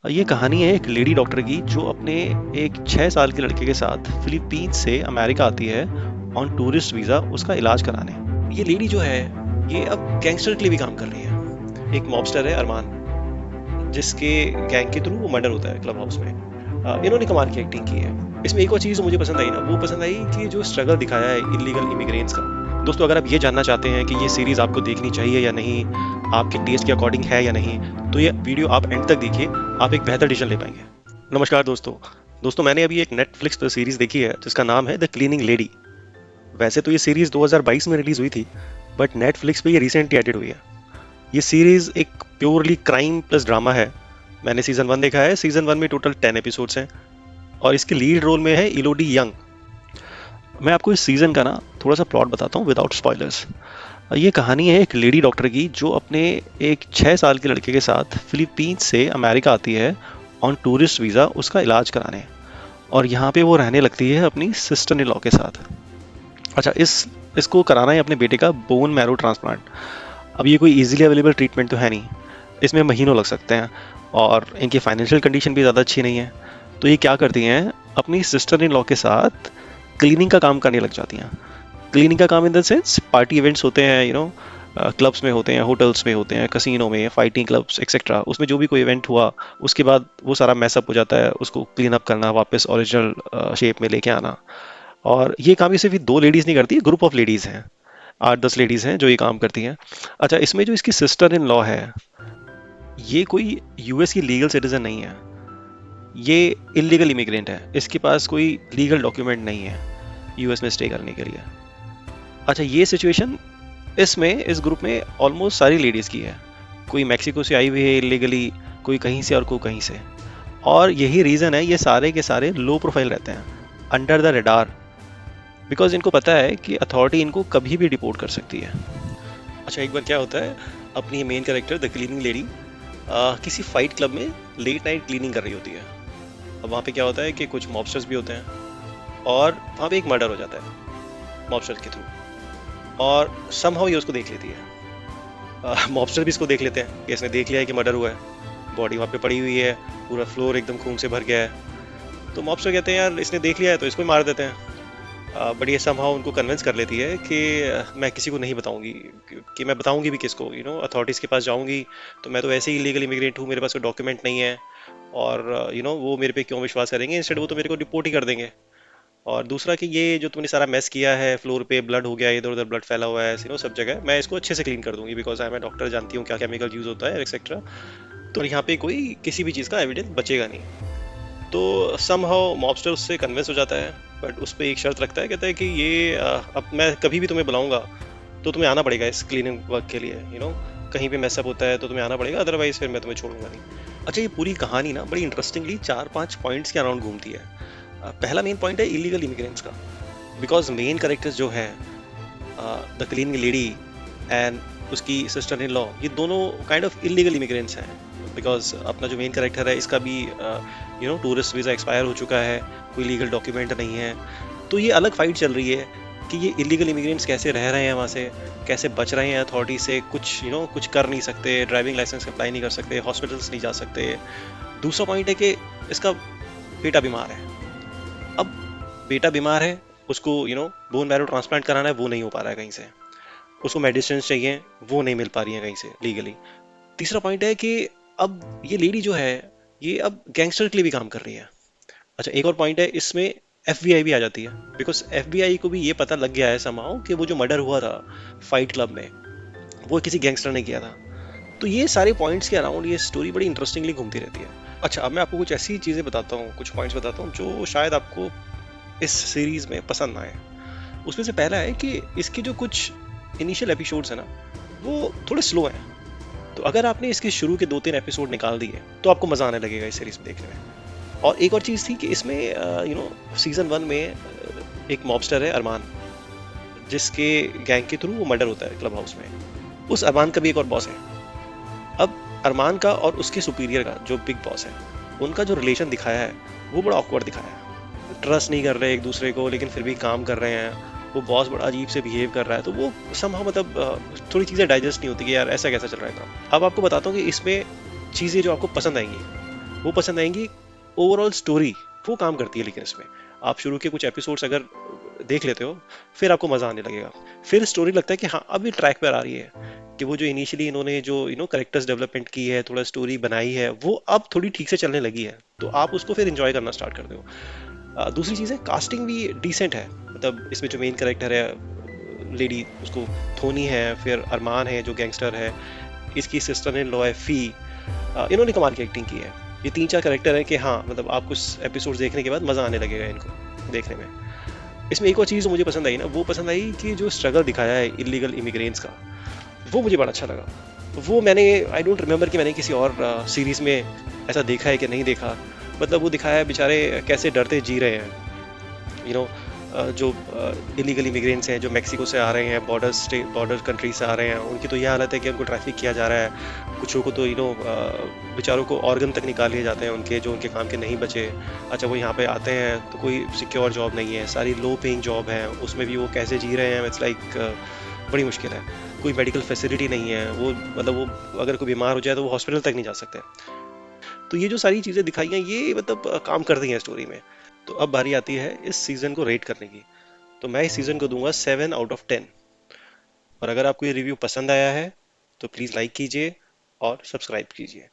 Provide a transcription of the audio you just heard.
ये कहानी है एक लेडी डॉक्टर की जो अपने एक 6 साल के लड़के के साथ फिलीपींस से अमेरिका आती है ऑन टूरिस्ट वीज़ा उसका इलाज कराने। ये लेडी जो है ये अब गैंगस्टर के लिए भी काम कर रही है। एक मॉबस्टर है अरमान, जिसके गैंग के थ्रू वो मर्डर होता है क्लब हाउस में। इन्होंने कमाल की एक्टिंग की है। इसमें एक और चीज़ मुझे पसंद आई ना, वो पसंद आई कि जो स्ट्रगल दिखाया है इलीगल इमिग्रेंट्स का। दोस्तों, अगर आप ये जानना चाहते हैं कि ये सीरीज़ आपको देखनी चाहिए या नहीं, आपके टेस्ट के अकॉर्डिंग है या नहीं, तो ये वीडियो आप एंड तक देखिए, आप एक बेहतर डिसीजन ले पाएंगे। नमस्कार दोस्तों, मैंने अभी एक नेटफ्लिक्स पर सीरीज़ देखी है जिसका नाम है द क्लीनिंग लेडी। वैसे तो ये सीरीज़ 2022 में रिलीज़ हुई थी, बट नेटफ्लिक्स पे ये रिसेंटली एडिड हुई है। ये सीरीज़ एक प्योरली क्राइम प्लस ड्रामा है। मैंने सीज़न 1 देखा है। सीज़न 1 में टोटल 10 एपिसोड्स हैं और इसके लीड रोल में है इलोडी यंग। मैं आपको इस सीज़न का ना थोड़ा सा प्लॉट बताता हूँ विदाउट स्पॉयलर्स। ये कहानी है एक लेडी डॉक्टर की जो अपने एक 6 साल के लड़के के साथ फिलीपींस से अमेरिका आती है ऑन टूरिस्ट वीज़ा उसका इलाज कराने, और यहाँ पे वो रहने लगती है अपनी सिस्टर इन लॉ के साथ। अच्छा, इसको कराना है अपने बेटे का बोन मैरो ट्रांसप्लांट। अब ये कोई इजीली अवेलेबल ट्रीटमेंट तो है नहीं, इसमें महीनों लग सकते हैं और इनकी फाइनेंशियल कंडीशन भी ज़्यादा अच्छी नहीं है। तो ये क्या करती हैं, अपनी सिस्टर इन लॉ के साथ क्लीनिंग का काम करने लग जाती हैं। क्लीनिंग का काम in the sense party events होते हैं, क्लब्स में होते हैं, होटल्स में होते हैं, कसिनो में, फाइटिंग क्लब्स एक्सेट्रा। उसमें जो भी कोई इवेंट हुआ उसके बाद वो सारा मैसअप हो जाता है, उसको क्लीन अप करना, वापस ओरिजिनल शेप में लेके आना। और ये काम ये सिर्फ 2 लेडीज़ नहीं करती, ग्रुप ऑफ लेडीज़ हैं, 8-10 लेडीज़ हैं जो ये काम करती हैं। अच्छा, इसमें जो इसकी सिस्टर इन लॉ है, ये कोई यूएस की लीगल सिटीजन नहीं है, ये इलीगल इमिग्रेंट है। इसके पास कोई लीगल डॉक्यूमेंट नहीं है यूएस में स्टे करने के लिए। अच्छा, ये सिचुएशन इसमें इस ग्रुप में ऑलमोस्ट सारी लेडीज़ की है। कोई मैक्सिको से आई हुई है इलीगली, कोई कहीं से और कोई कहीं से। और यही रीज़न है ये सारे के सारे लो प्रोफाइल रहते हैं, अंडर द रेडार, बिकॉज इनको पता है कि अथॉरिटी इनको कभी भी डिपोर्ट कर सकती है। अच्छा, एक बार क्या होता है, अपनी main character the cleaning lady किसी फाइट क्लब में लेट नाइट क्लीनिंग कर रही होती है। अब वहाँ पे क्या होता है कि कुछ मॉबस्टर्स भी होते हैं और वहाँ पे एक मर्डर हो जाता है मॉबस्टर के थ्रू, और समहाउ ये उसको देख लेती है। मॉबस्टर भी इसको देख लेते हैं कि इसने देख लिया है कि मर्डर हुआ है, बॉडी वहाँ पे पड़ी हुई है, पूरा फ्लोर एकदम खून से भर गया है। तो मॉबस्टर कहते हैं यार इसने देख लिया है तो इसको ही मार देते हैं। बट ये समहाउ उनको कन्विंस कर लेती है कि मैं किसी को नहीं बताऊंगी, कि मैं बताऊंगी भी किसको, अथॉरिटीज़ के पास जाऊंगी तो मैं तो वैसे ही लीगल इमिग्रेंट हूँ, मेरे पास कोई डॉक्यूमेंट नहीं है, और वो मेरे पे क्यों विश्वास करेंगे, इंस्टेड वो तो मेरे को डिपोर्ट ही कर देंगे। और दूसरा कि ये जो तुमने सारा मेस किया है, फ्लोर पे ब्लड हो गया, इधर उधर ब्लड फैला हुआ है, सब जगह, मैं इसको अच्छे से क्लीन कर दूंगी बिकॉज आई एम डॉक्टर, जानती हूँ क्या केमिकल यूज़ होता है एक्सेट्रा। तो यहाँ पे कोई किसी भी चीज़ का एविडेंस बचेगा नहीं। तो समहाउ मॉबस्टर उससे कन्विंस हो जाता है, बट उस पर एक शर्त रखता है, कहता है कि ये अब मैं कभी भी तुम्हें बुलाऊंगा तो तुम्हें आना पड़ेगा इस क्लीनिंग वर्क के लिए, कहीं पे मैसअप होता है तो तुम्हें आना पड़ेगा, अदरवाइज फिर मैं तुम्हें छोड़ूंगा नहीं। अच्छा, ये पूरी कहानी ना बड़ी इंटरेस्टिंगली 4-5 पॉइंट्स के अराउंड घूमती है। पहला मेन पॉइंट है इलीगल इमिग्रेंट्स का, बिकॉज मेन कैरेक्टर्स जो है द क्लीनिंग लेडी एंड उसकी सिस्टर इन लॉ, ये दोनों काइंड ऑफ इलीगल इमिग्रेंट्स हैं। बिकॉज अपना जो मेन कैरेक्टर है इसका भी टूरिस्ट वीज़ा एक्सपायर हो चुका है, कोई लीगल डॉक्यूमेंट नहीं है। तो ये अलग फाइट चल रही है कि ये इलीगल इमिग्रेंट्स कैसे रह रहे हैं वहाँ से, कैसे बच रहे हैं अथॉरिटी से, कुछ कर नहीं सकते, ड्राइविंग लाइसेंस अप्लाई नहीं कर सकते, हॉस्पिटल्स नहीं जा सकते। दूसरा पॉइंट है कि इसका बेटा बीमार है। अब बेटा बीमार है, उसको बोन मैरो ट्रांसप्लांट कराना है, वो नहीं हो पा रहा है कहीं से, उसको मेडिसिन चाहिए, वो नहीं मिल पा रही है कहीं से लीगली। तीसरा पॉइंट है कि अब ये लेडी जो है ये अब गैंगस्टर के लिए भी काम कर रही है। अच्छा, एक और पॉइंट है इसमें, एफबीआई भी आ जाती है, बिकॉज एफबीआई को भी ये पता लग गया है समाओ कि वो जो मर्डर हुआ था फाइट क्लब में वो किसी गैंगस्टर ने किया था। तो ये सारे पॉइंट्स के अराउंड ये स्टोरी बड़ी इंटरेस्टिंगली घूमती रहती है। अच्छा, अब मैं आपको कुछ ऐसी चीज़ें बताता हूँ, कुछ पॉइंट्स बताता हूँ जो शायद आपको इस सीरीज़ में पसंद आए। उसमें से पहला है कि इसके जो कुछ इनिशियल एपिसोड्स हैं ना, वो थोड़े स्लो हैं। तो अगर आपने इसके शुरू के 2-3 एपिसोड निकाल दिए तो आपको मज़ा आने लगेगा इस सीरीज़ में देखने में। और एक और चीज़ थी कि इसमें सीज़न 1 में एक मॉबस्टर है अरमान, जिसके गैंग के थ्रू वो मर्डर होता है क्लब हाउस में। उस अरमान का भी एक और बॉस है। अब अरमान का और उसके सुपीरियर का जो बिग बॉस है, उनका जो रिलेशन दिखाया है वो बड़ा ऑकवर्ड दिखाया है। ट्रस्ट नहीं कर रहे एक दूसरे को, लेकिन फिर भी काम कर रहे हैं। वो बॉस बड़ा अजीब से बिहेव कर रहा है, तो वो समहाउ थोड़ी चीज़ें डाइजेस्ट नहीं होती कि यार ऐसा कैसा चल रहा है काम। अब आपको बताता हूँ कि इसमें चीज़ें जो आपको पसंद आएंगी, वो पसंद आएंगी। ओवरऑल स्टोरी वो काम करती है, लेकिन इसमें आप शुरू के कुछ एपिसोड्स अगर देख लेते हो, फिर आपको मजा आने लगेगा। फिर स्टोरी लगता है कि हाँ अब ये ट्रैक पर आ रही है, कि वो जो इनिशियली इन्होंने जो कैरेक्टर्स डेवलपमेंट की है, थोड़ा स्टोरी बनाई है, वो अब थोड़ी ठीक से चलने लगी है, तो आप उसको फिर एंजॉय करना स्टार्ट करते हो। दूसरी चीज़ है, कास्टिंग भी डिसेंट है। मतलब इसमें जो मेन कैरेक्टर है, लेडी, उसको धोनी है, फिर अरमान है जो गैंगस्टर है, इसकी सिस्टर इन लॉ है फी, इन्होंने कमाल की एक्टिंग की है। ये तीन चार कैरेक्टर हैं कि हाँ मतलब आप कुछ एपिसोड्स देखने के बाद मज़ा आने लगेगा इनको देखने में। इसमें एक और चीज़ मुझे पसंद आई ना, वो पसंद आई कि जो स्ट्रगल दिखाया है इलीगल इमिग्रेंट्स का, वो मुझे बड़ा अच्छा लगा। वो मैंने, आई डोंट रिमेम्बर कि मैंने किसी और सीरीज़ में ऐसा देखा है कि नहीं देखा। मतलब वो दिखाया है बेचारे कैसे डरते जी रहे हैं, यू नो जो इलीगल इमिग्रेंट्स हैं जो मेक्सिको से आ रहे हैं, बॉर्डर कंट्री से आ रहे हैं, उनकी तो यह हालत है कि उनको ट्रैफिक किया जा रहा है। कुछों को तो बेचारों को ऑर्गन तक निकाल लिए जाते हैं उनके, जो उनके काम के नहीं बचे। अच्छा, वो यहाँ पे आते हैं तो कोई सिक्योर जॉब नहीं है, सारी लो पेइंग जॉब है, उसमें भी वो कैसे जी रहे हैं, इट्स लाइक बड़ी मुश्किल है। कोई मेडिकल फैसिलिटी नहीं है, वो मतलब वो अगर कोई बीमार हो जाए तो वो हॉस्पिटल तक नहीं जा सकते। तो ये जो सारी चीज़ें दिखाई हैं, ये मतलब काम कर रही हैं स्टोरी में। तो अब बारी आती है इस सीज़न को रेट करने की। तो मैं इस सीज़न को दूंगा 7 आउट ऑफ 10। और अगर आपको ये रिव्यू पसंद आया है तो प्लीज़ लाइक कीजिए और सब्सक्राइब कीजिए।